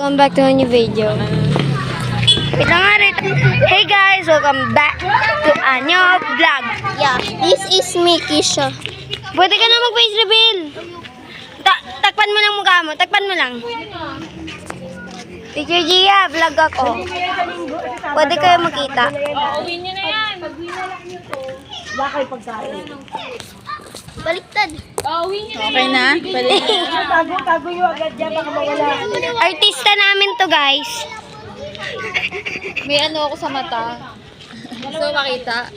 Welcome back to a new video. Wait lang nga rin. Hey guys, welcome back to a new vlog. Yeah, this is me, Kisha. Pwede ka na mag-face reveal. Takpan mo lang mukha mo. Takpan mo lang. Teacher Gia, vlog ako. Pwede kayo makita. Uwin nyo na yan. Bakay pagkain. Baliktad. Uwin nyo na Okay na? Balik. yan. Tago yung agad dyan, baka mawala. Artista namin to guys. May ano ako sa mata. Gusto mo makita?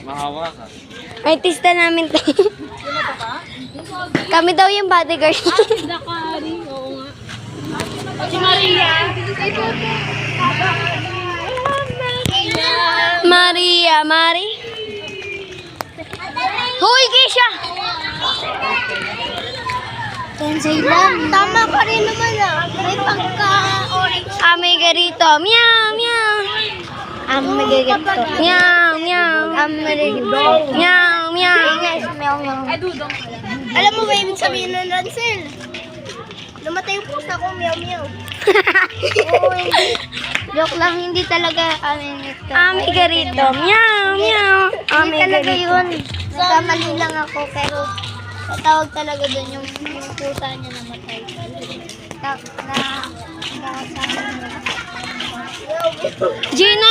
Mahawa ka. Artista namin to. Kami daw yung bodyguard. Dakari, oo nga. Si Maria. Maria, Mari. Hoy, Keisha! Tama ka rin naman ah. May pagka-orange. Amay garito. Meow, meow. Amay garito. Meow, meow. Amay garito. Meow, meow. Meow, meow. Alam mo ba ibig sabihin ng Rancel? Namatay yung pusa ko, meow, meow. Oo, hindi. Joke lang, hindi talaga kami nito. Amay garito. Meow, meow. Hindi Amay talaga garito. yun. Nagkamali lang ako, pero tatawag talaga dun yung pusa niya namatay. Gino,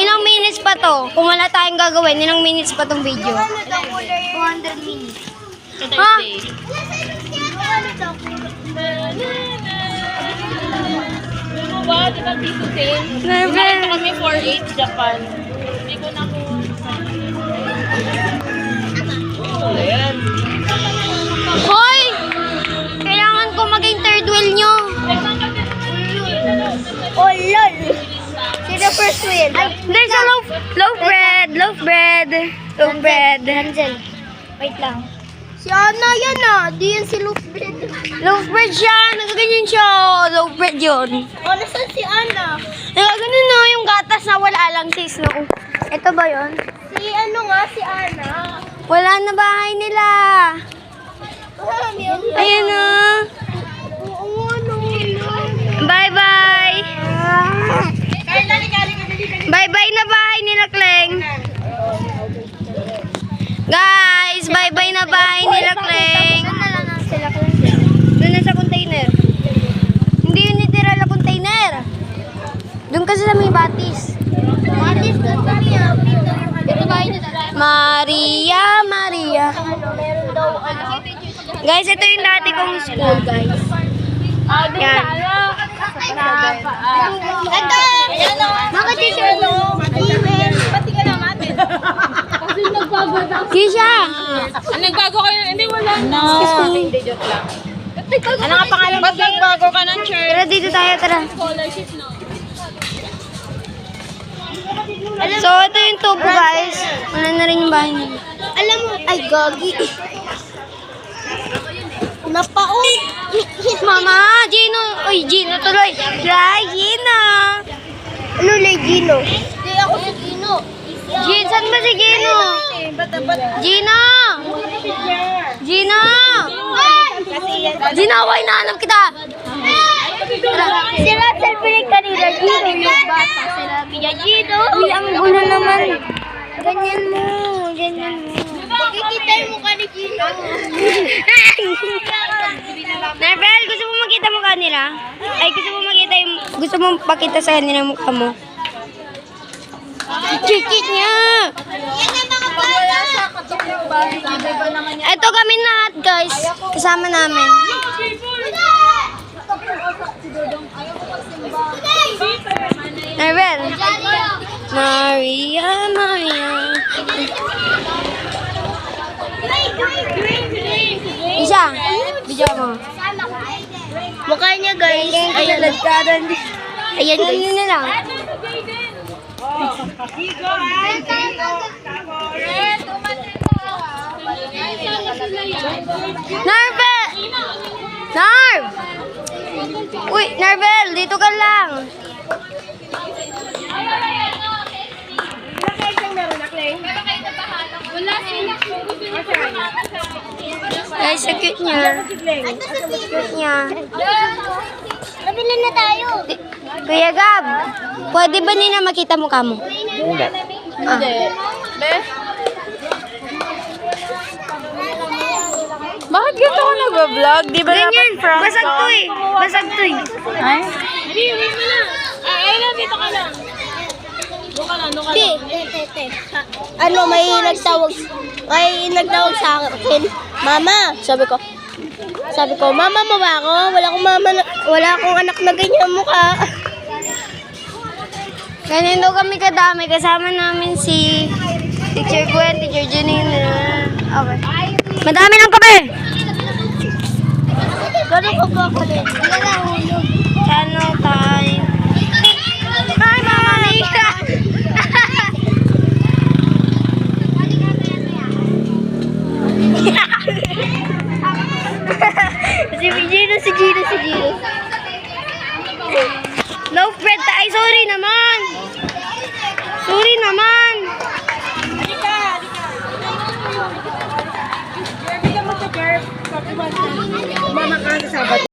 ilang minutes pa to? Kung wala tayong gagawin, ilang minutes pa tong video? 200 minutes. Ha? Ano ba? Di ba dito sale? Nervous. Ito kami 4-8 Japan. Hindi ko na ko. Ayan. Hoy! Kailangan ko maging third wheel nyo. Oh, lol! Sino first wheel? There's a loaf bread. Angel. Wait lang. Si Ana yan ah. Di yan si Lufred. Loaf bread siya. Nagaganyan siya. Loaf bread yun. Oh, nasan si Ana? Nagaganyan na yung gatas na wala lang sis. No? Ito ba yun? Si ano nga, si Ana. Wala na bahay nila. Ayan na. Oo, ano. Bye-bye. Bye-bye na bahay nila, Kleng. Guys, bye-bye na bahay nila, Kleng. Saan na lang sila ko? Doon na sa container. Hindi yun nitira na container. Doon kasi sa may batis. Matis doon kami ah. Ito ba yun? Maria, Maria. Meron daw ano. Guys, ito yung dati kong school, guys. Yan. Ito! Mga teacher no? Email. Pati ka naman. Kasi nagbago na. Kisha! Nagbago kayo? Hindi, wala na. Hindi, joke lang. Ano nga pangalan mo? Ba't nagbago ka ng church? Tara, dito tayo, tara. Scholarship, no? So, ito yung tubo, guys. Wala na rin yung bahay nila. Alam mo, ay gagi. Napaon. Mama, Gino. Uy, Gino tuloy. Try, Gino. Ano lay Gino? Hindi ako si Gino. Gino, saan ba si Gino? Gino! Gino! Gino, why nahanap kita? Si Russell pinig kanina. Gino yung bata. Sinabi niya, Gino. Uy, ang gulo naman. Ganyan mo. Ganyan mo. Makikita mo ka ni Gino. Nervel, gusto mo makita mukha nila? Ay, gusto mo pakita sa kanila mukha mo? Chikit niya! Yan ang mga bata. Ito kami lahat, guys. Kasama namin. Nervel. Maria, Maria. Isa, video mo. Mukha niya guys. Ayan, Ayan guys. Ayan na lang. Narvel! Narv! Uy, Narvel, dito ka lang. Wala sila. Guys, ang cute niya. Cute niya. Kuya Gab, pwede ba nila makita mukha mo? Hindi. Hindi. Bes? Bakit ganito ka nag-vlog? Di ba Ganyan, dapat prank basag to eh. Basag to eh. Ay? Ay, dito ka lang. Ano, may nagtawag sa akin. Mama, sabi ko, mama mo ba ako? Wala akong anak na ganyan mukha. Ganyan daw kami kadami. Kasama namin si Teacher Gwen, Teacher Janine. Okay. Madami lang kami! Gano'n ko ba ako din? Channel time. Hi, Mama Nika! si Gino. No, Fred, ay, sorry naman. Sorry naman. Mama ka sa Sabado.